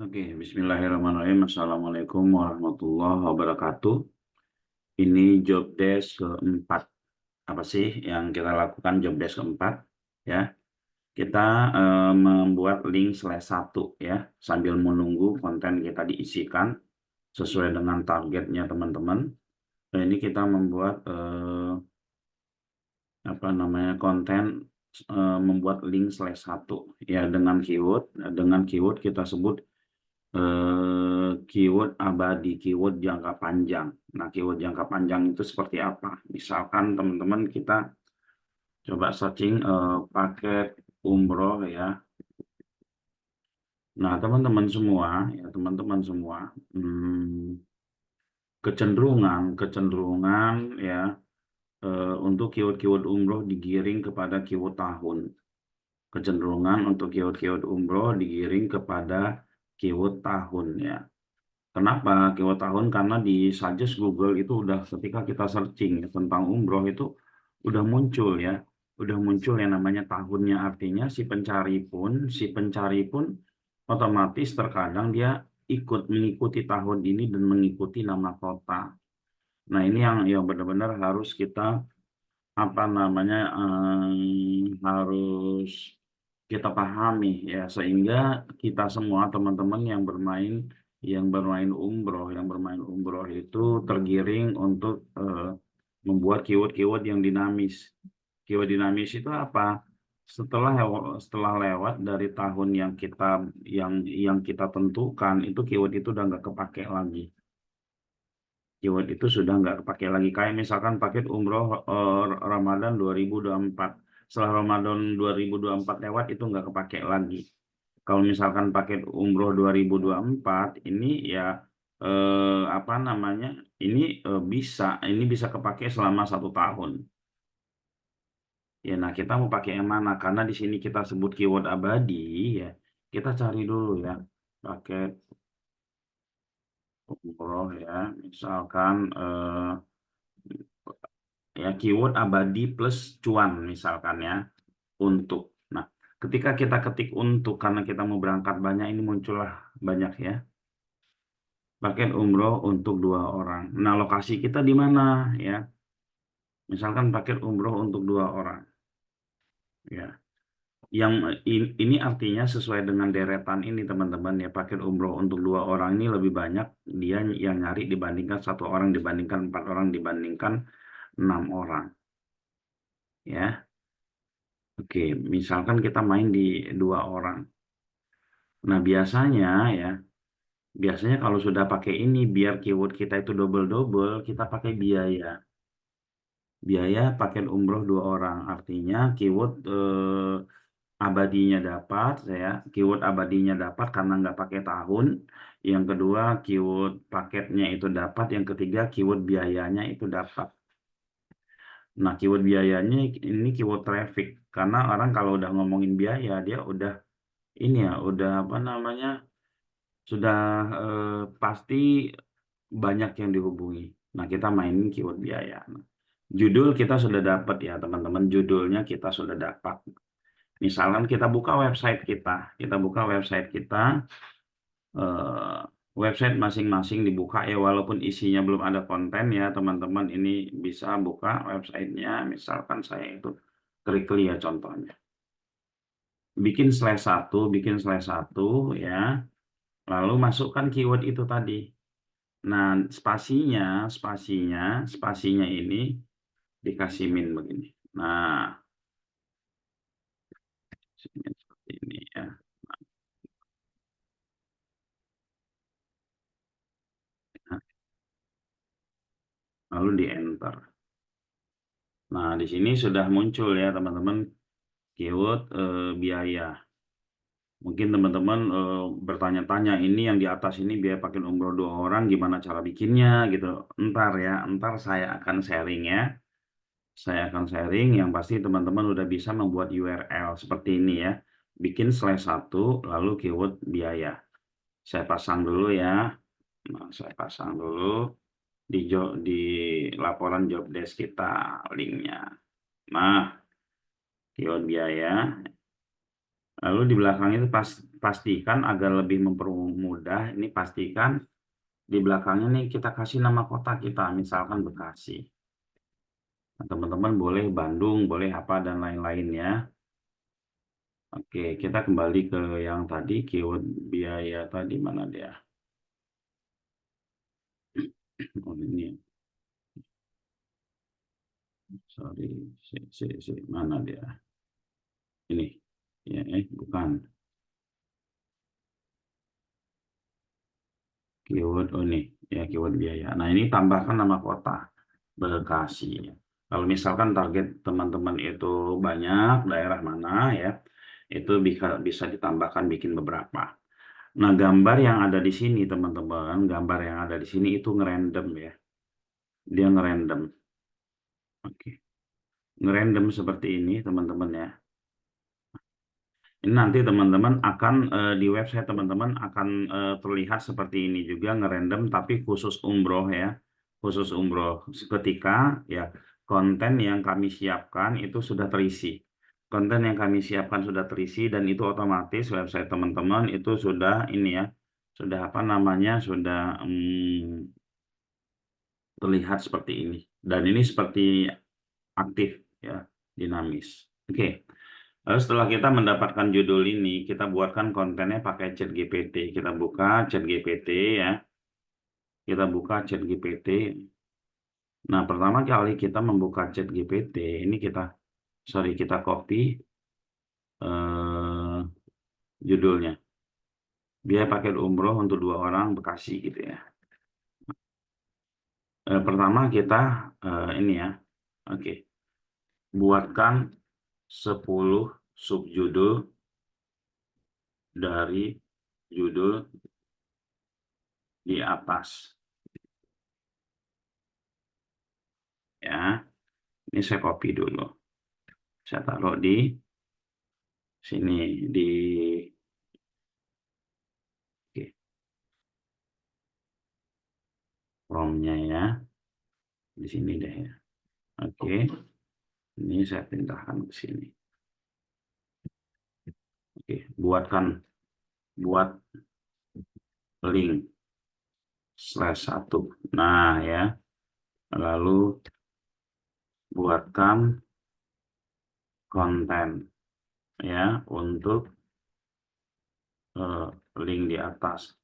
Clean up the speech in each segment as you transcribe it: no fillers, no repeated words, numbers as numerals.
Oke, bismillahirrahmanirrahim. Assalamualaikum warahmatullahi wabarakatuh. Ini job desk keempat. Apa sih yang kita lakukan job desk keempat? Ya, kita membuat link /1 ya, sambil menunggu konten kita diisikan sesuai dengan targetnya teman-teman. Nah, ini kita membuat apa namanya konten membuat link /1 ya dengan keyword kita sebut keyword abadi, keyword jangka panjang. Nah, keyword jangka panjang itu seperti apa? Misalkan teman-teman kita coba searching paket umroh ya. Nah, teman-teman semua, kecenderungan ya untuk keyword-keyword umroh digiring kepada keyword tahun. Kecenderungan untuk keyword-keyword umroh digiring kepada keyword tahun ya. Kenapa keyword tahun? Karena di suggest Google itu udah ketika kita searching tentang umroh itu udah muncul ya, udah muncul yang namanya tahunnya. Artinya si pencari pun otomatis terkadang dia mengikuti tahun ini dan mengikuti nama kota. Nah, ini yang benar-benar harus kita apa namanya harus kita pahami ya, sehingga kita semua teman-teman yang bermain umroh itu tergiring untuk membuat keyword-keyword yang dinamis. Keyword dinamis itu apa? Setelah lewat dari tahun yang kita tentukan, itu keyword itu udah nggak kepake lagi. Keyword itu sudah nggak kepake lagi. Kayak misalkan paket umroh Ramadan 2024. Setelah Ramadan 2024 lewat itu nggak kepake lagi. Kalau misalkan paket umroh 2024 ini ya apa namanya? Ini bisa kepake selama 1 tahun. Ya, nah kita mau pakai yang mana? Karena di sini kita sebut keyword abadi ya. Kita cari dulu ya paket umroh ya. Misalkan ya keyword abadi plus cuan misalkan ya, untuk. Nah, ketika kita ketik untuk karena kita mau berangkat banyak, ini muncullah banyak ya paket umroh untuk 2 orang. Nah, lokasi kita di mana ya? Misalkan paket umroh untuk 2 orang ya. Yang ini artinya sesuai dengan deretan ini teman-teman ya, paket umroh untuk 2 orang ini lebih banyak dia yang nyari dibandingkan 1 orang, dibandingkan 4 orang, dibandingkan 6 orang ya. Oke, misalkan kita main di 2 orang. Nah, biasanya kalau sudah pakai ini, biar keyword kita itu double-double, kita pakai biaya. Biaya paket umroh 2 orang. Artinya keyword abadinya dapat karena nggak pakai tahun. Yang kedua, keyword paketnya itu dapat. Yang ketiga, keyword biayanya itu dapat. Nah, keyword biayanya ini keyword traffic. Karena orang kalau udah ngomongin biaya, dia udah ini ya, udah apa namanya, sudah pasti banyak yang dihubungi. Nah, kita mainin keyword biaya. Nah, judul kita sudah dapat ya, teman-teman. Judulnya kita sudah dapat. Misalkan kita buka website kita, eh, website masing-masing dibuka ya, walaupun isinya belum ada konten ya, teman-teman. Ini bisa buka websitenya. Misalkan saya itu Trikly ya contohnya. Bikin /1 ya. Lalu masukkan keyword itu tadi. Nah, spasinya ini dikasih min begini. Nah, seperti ini ya. Nah, lalu di enter. Nah, di sini sudah muncul ya teman-teman keyword biaya. Mungkin teman-teman bertanya-tanya, ini yang di atas ini biaya paket umroh 2 orang, gimana cara bikinnya gitu. Ntar saya akan sharing ya. Saya akan sharing, yang pasti teman-teman udah bisa membuat URL seperti ini ya. Bikin /1 lalu keyword biaya. Saya pasang dulu ya. Nah, saya pasang dulu di laporan job desk kita linknya. Nah, keyword biaya. Lalu di belakang itu pastikan agar lebih mempermudah, ini pastikan di belakangnya nih kita kasih nama kota kita, misalkan Bekasi. Nah, teman-teman boleh Bandung, boleh apa dan lain-lain ya. Oke, kita kembali ke yang tadi, keyword biaya tadi, mana dia? Oh, ini, sorry, mana dia? Ini, ya, bukan. Keyword, oh ini, ya keyword biaya. Nah, ini tambahkan nama kota, Bekasi. Kalau misalkan target teman-teman itu banyak, daerah mana ya, itu bisa ditambahkan bikin beberapa. Nah, gambar yang ada di sini, teman-teman, gambar yang ada di sini itu ngerandom ya. Dia ngerandom. Oke. Ngerandom seperti ini, teman-teman ya. Ini nanti teman-teman akan di website teman-teman akan terlihat seperti ini juga ngerandom tapi khusus umroh ya. Khusus umroh ketika ya konten yang kami siapkan itu sudah terisi. Konten yang kami siapkan sudah terisi dan itu otomatis website teman-teman itu sudah ini ya. Sudah apa namanya? Sudah terlihat seperti ini. Dan ini seperti aktif ya, dinamis. Oke. Lalu setelah kita mendapatkan judul ini, kita buatkan kontennya pakai ChatGPT. Kita buka ChatGPT ya. Kita buka ChatGPT. Nah, pertama kali kita membuka ChatGPT, ini kita copy eh, judulnya. Biaya paket umroh untuk 2 orang Bekasi gitu ya. Pertama kita ini ya. Oke. Buatkan 10 subjudul dari judul di atas. Ya, ini saya copy dulu. Saya taruh di sini di oke, Chrome-nya ya. Di sini deh ya. Oke. Ini saya pindahkan ke sini. Oke, buat link /1. Nah, ya. Lalu buatkan konten ya untuk link di atas.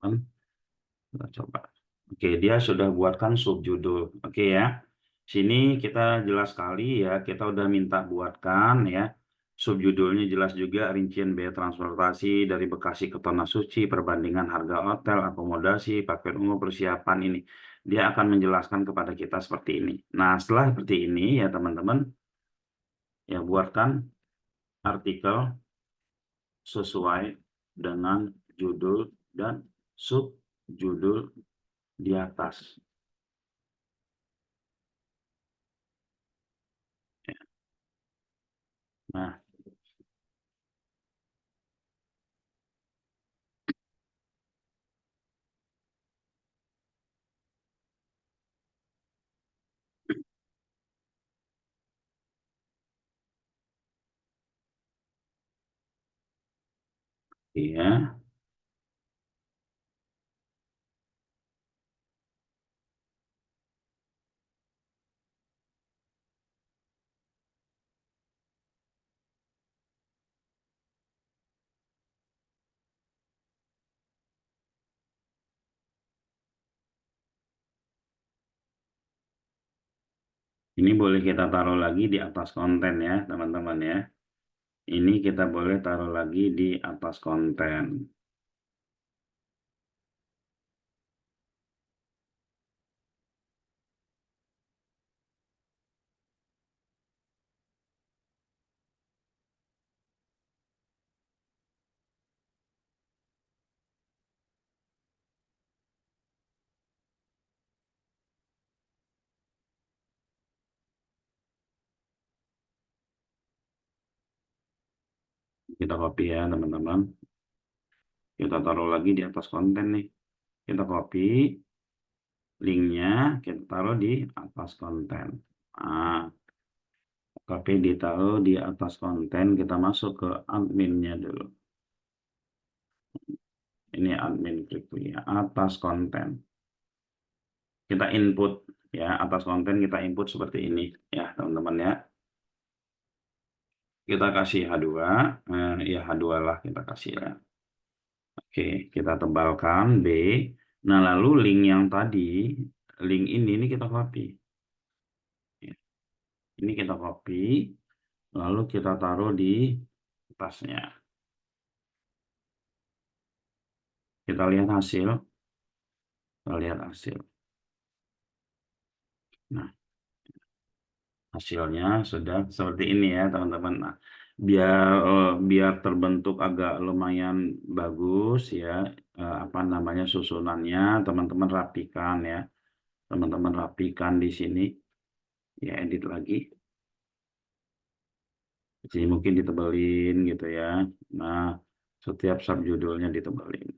Kita coba. Oke, dia sudah buatkan subjudul. Oke ya. Sini kita jelas sekali ya, kita udah minta buatkan ya. Subjudulnya jelas juga rincian biaya transportasi dari Bekasi ke Tanah Suci, perbandingan harga hotel, akomodasi, paket umum, persiapan ini. Dia akan menjelaskan kepada kita seperti ini. Nah, setelah seperti ini ya teman-teman, ya buatkan artikel sesuai dengan judul dan subjudul di atas. Nah, iya. Ini boleh kita taruh lagi di atas konten ya, teman-teman ya. Ini kita boleh taruh lagi di atas konten. Kita copy ya, teman-teman. Kita taruh lagi di atas konten nih. Kita copy linknya, kita taruh di atas konten. Nah, Copy ditaruh di atas konten, kita masuk ke adminnya dulu. Ini admin Clickly, atas konten. Kita input ya, atas konten kita input seperti ini ya, teman-teman ya. Kita kasih H2, ya H2 lah kita kasih ya. Oke, kita tebalkan B. Nah, lalu link yang tadi, link ini kita copy. Ya, ini kita copy, lalu kita taruh di atasnya. Kita lihat hasil. Kita lihat hasil. Nah, hasilnya sudah seperti ini ya, teman-teman. Nah, biar terbentuk agak lumayan bagus ya, apa namanya susunannya, teman-teman rapikan ya. Teman-teman rapikan di sini. Ya, edit lagi. Jadi mungkin ditebelin gitu ya. Nah, setiap subjudulnya ditebelin.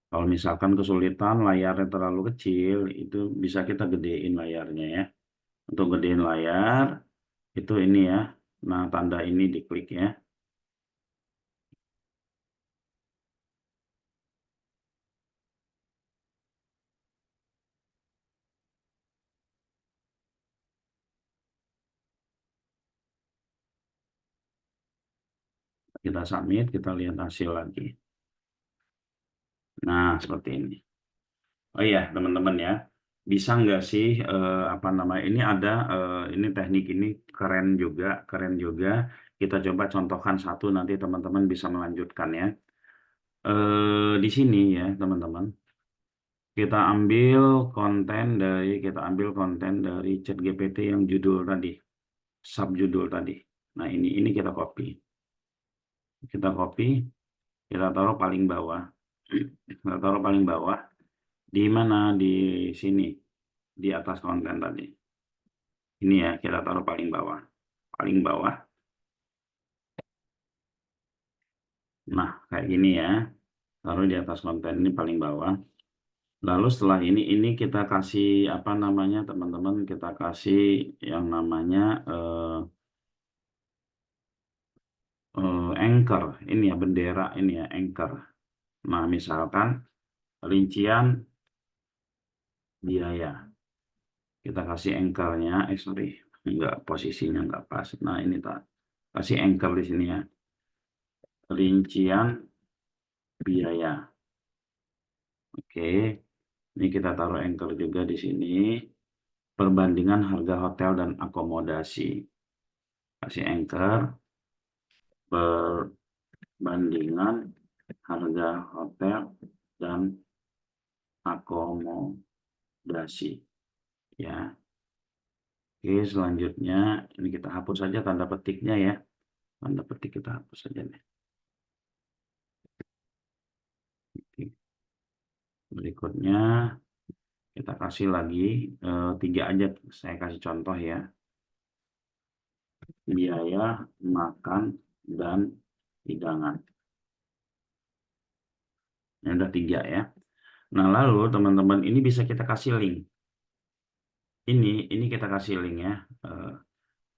Kalau misalkan kesulitan layarnya terlalu kecil, itu bisa kita gedein layarnya ya. Untuk gedein layar, itu ini ya. Nah, tanda ini diklik ya. Kita submit, kita lihat hasil lagi. Nah, seperti ini. Oh iya, teman-teman ya. Bisa nggak sih, apa namanya, ini ada, ini teknik ini keren juga. Kita coba contohkan satu, nanti teman-teman bisa melanjutkan ya. Di sini ya, teman-teman. Kita ambil konten dari ChatGPT yang judul tadi, subjudul tadi. Nah, ini kita copy. Kita copy, kita taruh paling bawah. Kita taruh paling bawah. Di mana? Di sini, di atas konten tadi. Ini ya, kita taruh paling bawah. Paling bawah. Nah, kayak gini ya. Taruh di atas konten ini paling bawah. Lalu setelah ini kita kasih apa namanya, teman-teman, kita kasih yang namanya anchor. Ini ya, bendera ini ya, anchor. Nah, misalkan rincian biaya. Kita kasih anchornya, sorry, enggak, posisinya enggak pas. Nah, ini tak kasih anchor di sini ya. Rincian biaya. Oke, ini kita taruh anchor juga di sini. Perbandingan harga hotel dan akomodasi. Kasih anchor. Perbandingan harga hotel dan akomodasi. Ya. Oke, selanjutnya ini kita hapus saja tanda petiknya ya. Tanda petik kita hapus saja nih. Oke. Berikutnya kita kasih lagi 3 aja, saya kasih contoh ya. Biaya makan dan hidangan. Ini udah 3 ya. Nah, lalu teman-teman ini bisa kita kasih link. Ini kita kasih link ya.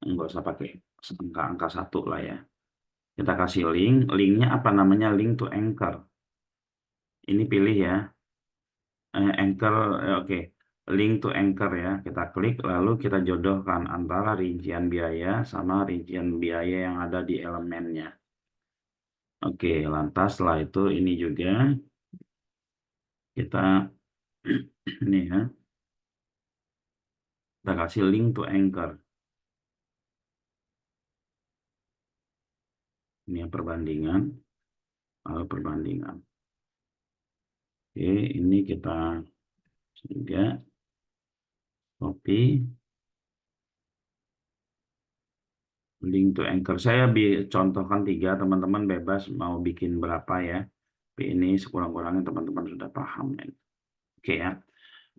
Nggak usah pakai angka 1 lah ya. Kita kasih link. Linknya apa namanya? Link to anchor. Ini pilih ya. Anchor, oke. Link to anchor ya. Kita klik lalu kita jodohkan antara rincian biaya sama rincian biaya yang ada di elemennya. Oke, lantas setelah itu ini juga kita ini ya. Kita kasih link to anchor. Ini yang perbandingan. Lalu perbandingan. Oke, ini kita juga copy link to anchor. Saya contohkan 3, teman-teman bebas mau bikin berapa ya. Tapi ini sekurang-kurangnya teman-teman sudah paham ya. Oke ya.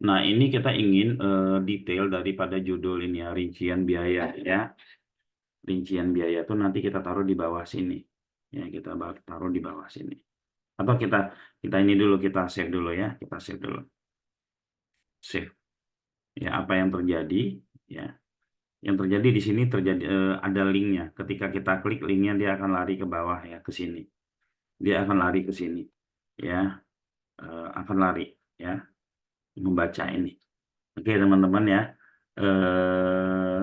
Nah, ini kita ingin detail daripada judul ini ya, rincian biaya ya. Rincian biaya itu nanti kita taruh di bawah sini. Ya, kita taruh di bawah sini. Atau kita ini dulu, kita save dulu ya. Kita save dulu. Save. Ya, apa yang terjadi? Ya, yang terjadi di sini terjadi ada linknya. Ketika kita klik linknya, dia akan lari ke bawah ya, ke sini. Dia akan lari ke sini. Ya, akan lari ya, membaca ini. Oke, teman-teman ya. Eh,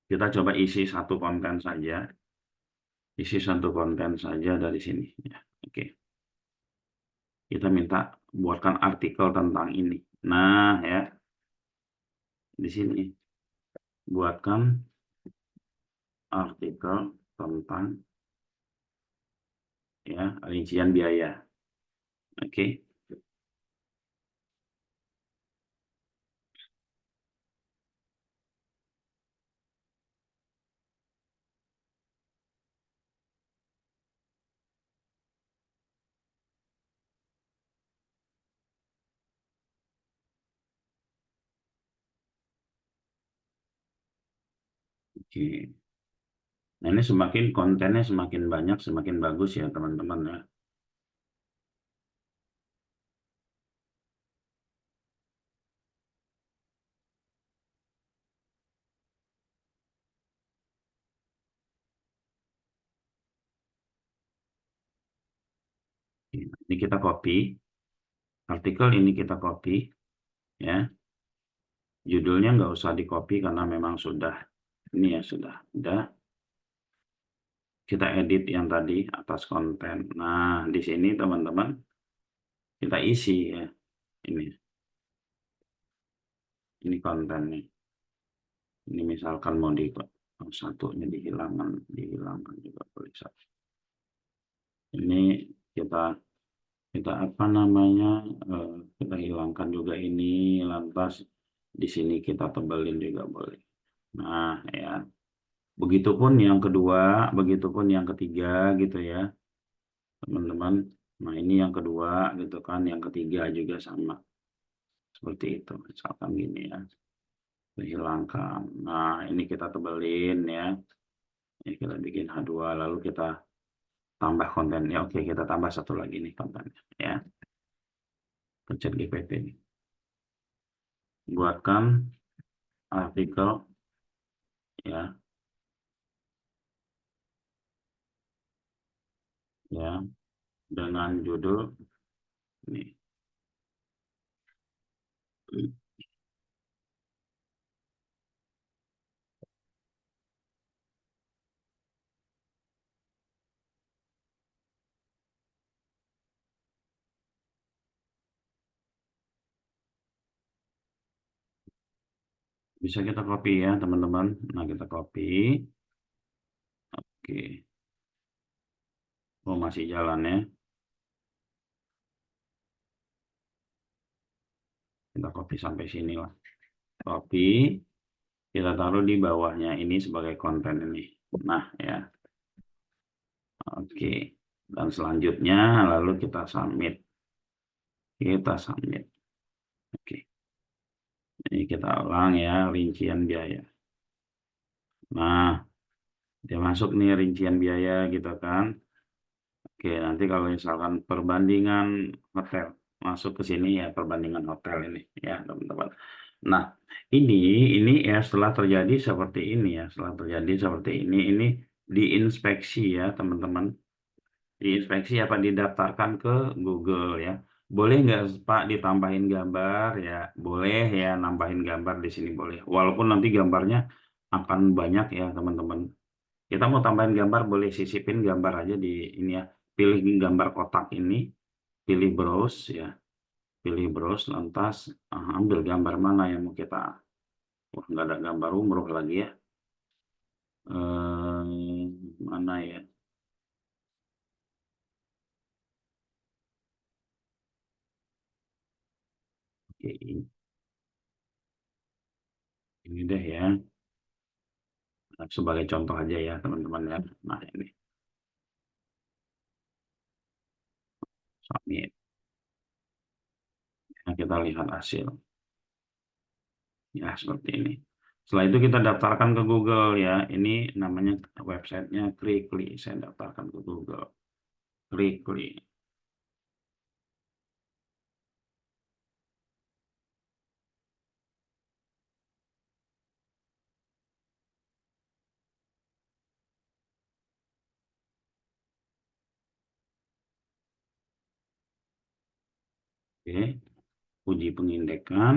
kita coba isi satu konten saja. Isi satu konten saja dari sini. Ya. Oke, kita minta buatkan artikel tentang ini. Nah, ya, di sini buatkan artikel tentang ya rincian biaya. Oke, oke. Nah, ini semakin kontennya semakin banyak, semakin bagus ya, teman-teman ya. Ini kita copy, artikel ini kita copy, ya. Judulnya nggak usah di copy karena memang sudah, ini ya sudah, udah. Kita edit yang tadi atas konten. Nah, di sini teman-teman kita isi ya, ini kontennya. Ini misalkan mau di satunya dihilangkan juga boleh. Ini kita kita apa namanya kita hilangkan juga ini, lantas di sini kita tebelin juga boleh. Nah ya, begitupun yang kedua, begitupun yang ketiga gitu ya teman-teman. Nah ini yang kedua gitu kan, yang ketiga juga sama seperti itu, misalkan gini ya, dihilangkan. Nah ini kita tebelin ya, ini kita bikin H2 lalu kita tambah kontennya. Oke, kita tambah satu lagi nih kontennya ya, pencet GPT nih, buatkan artikel ya, ya dengan judul ini. Bisa kita copy ya teman-teman. Nah kita copy. Oke, oh masih jalan ya, kita copy sampai sini lah, copy, kita taruh di bawahnya ini sebagai konten ini. Nah ya, oke, dan selanjutnya lalu kita submit, oke, ini kita ulang ya, rincian biaya. Nah dia masuk nih rincian biaya gitu kan. Oke, nanti kalau misalkan perbandingan hotel masuk ke sini ya, perbandingan hotel ini ya teman-teman. Nah, ini ya setelah terjadi seperti ini ya, setelah terjadi seperti ini diinspeksi ya teman-teman. Diinspeksi apa didaftarkan ke Google ya. Boleh nggak Pak ditambahin gambar ya? Boleh ya, nambahin gambar di sini boleh. Walaupun nanti gambarnya akan banyak ya teman-teman. Kita mau tambahin gambar, boleh sisipin gambar aja di ini ya. Pilih gambar kotak ini, pilih browse ya. Pilih browse, lantas ambil gambar mana yang mau kita. Wah, nggak ada gambar umroh lagi ya. Mana ya? Oke, ini deh ya. Sebagai contoh aja ya teman-teman ya. Nah ini, submit. Nah, kita lihat hasil. Ya, seperti ini. Setelah itu kita daftarkan ke Google ya. Ini namanya websitenya Krikly. Saya daftarkan ke Google. Krikly. Oke, uji pengindekan.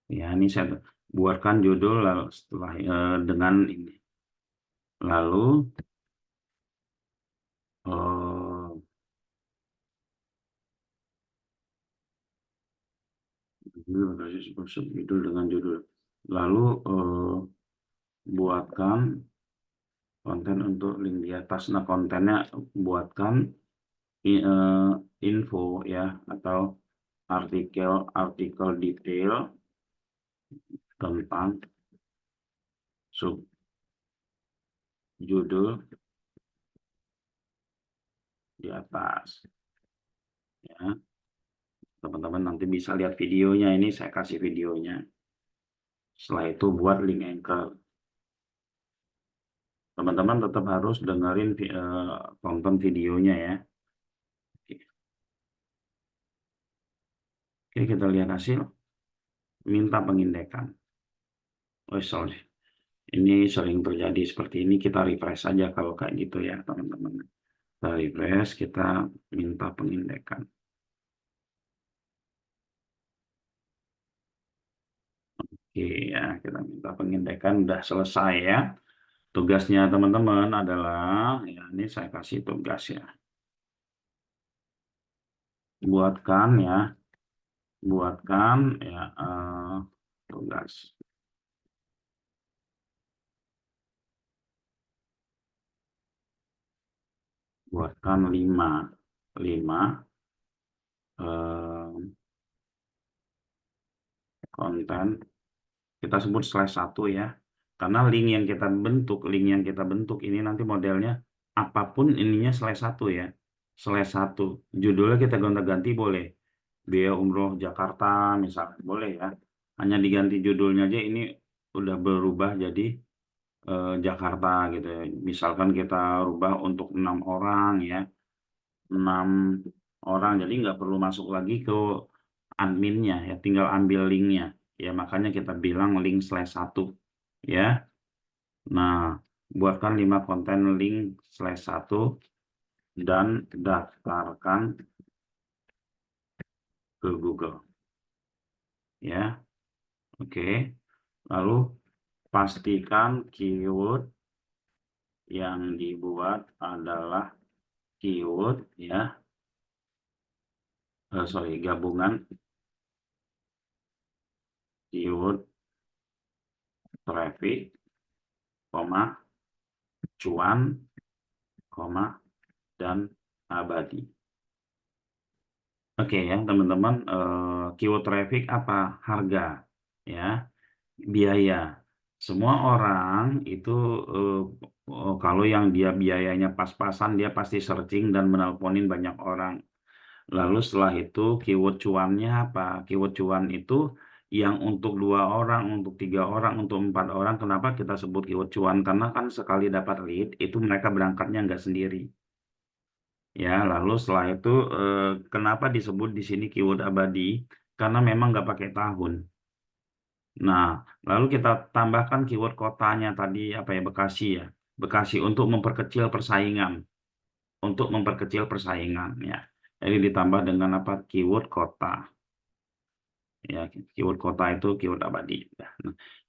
Ya, ini saya buatkan judul lalu setelah dengan ini. Lalu eh, judul dengan judul. Lalu buatkan konten untuk link di atas. Nah, kontennya buatkan eh, info ya atau artikel detail tentang sub judul di atas ya. Teman-teman nanti bisa lihat videonya, ini saya kasih videonya. Setelah itu buat link anchor. Teman-teman tetap harus dengerin tonton videonya ya. Oke, kita lihat hasil. Minta pengindekan. Oh, sorry. Ini sering terjadi seperti ini. Kita refresh saja kalau kayak gitu ya, teman-teman. Kita refresh, kita minta pengindekan. Oke ya, kita minta pengindekan. Udah selesai ya. Tugasnya teman-teman adalah, ya ini saya kasih tugas ya. Buatkan ya, buatkan ya tugas. Buatkan 5 konten. Kita sebut /1 ya. Karena link yang kita bentuk ini nanti modelnya apapun ininya /1 ya. /1. Judulnya kita gonta-ganti boleh. Biaya umroh Jakarta misalnya boleh ya. Hanya diganti judulnya aja ini udah berubah jadi Jakarta gitu ya. Misalkan kita rubah untuk 6 orang ya. 6 orang jadi nggak perlu masuk lagi ke adminnya ya, tinggal ambil linknya ya, makanya kita bilang link /1 ya. Nah, buatkan 5 konten link /1 dan daftarkan ke Google ya. Oke, lalu pastikan keyword yang dibuat adalah keyword ya, gabungan keyword traffic, cuan, dan abadi. Oke ya teman-teman, keyword traffic apa? Harga ya, biaya. Semua orang itu kalau yang dia biayanya pas-pasan dia pasti searching dan menelponin banyak orang. Lalu setelah itu keyword cuannya apa? Keyword cuan itu yang untuk 2 orang, untuk 3 orang, untuk 4 orang. Kenapa kita sebut keyword cuan? Karena kan sekali dapat lead itu mereka berangkatnya nggak sendiri. Ya, lalu setelah itu kenapa disebut di sini keyword abadi? Karena memang nggak pakai tahun. Nah, lalu kita tambahkan keyword kotanya tadi apa ya, Bekasi ya. Bekasi untuk memperkecil persaingan. Untuk memperkecil persaingan ya. Jadi ditambah dengan apa? Keyword kota. Ya, keyword kota itu keyword abadi. Nah,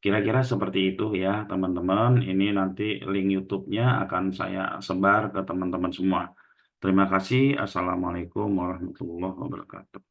kira-kira seperti itu ya, teman-teman. Ini nanti link YouTube-nya akan saya sebar ke teman-teman semua. Terima kasih. Assalamualaikum warahmatullahi wabarakatuh.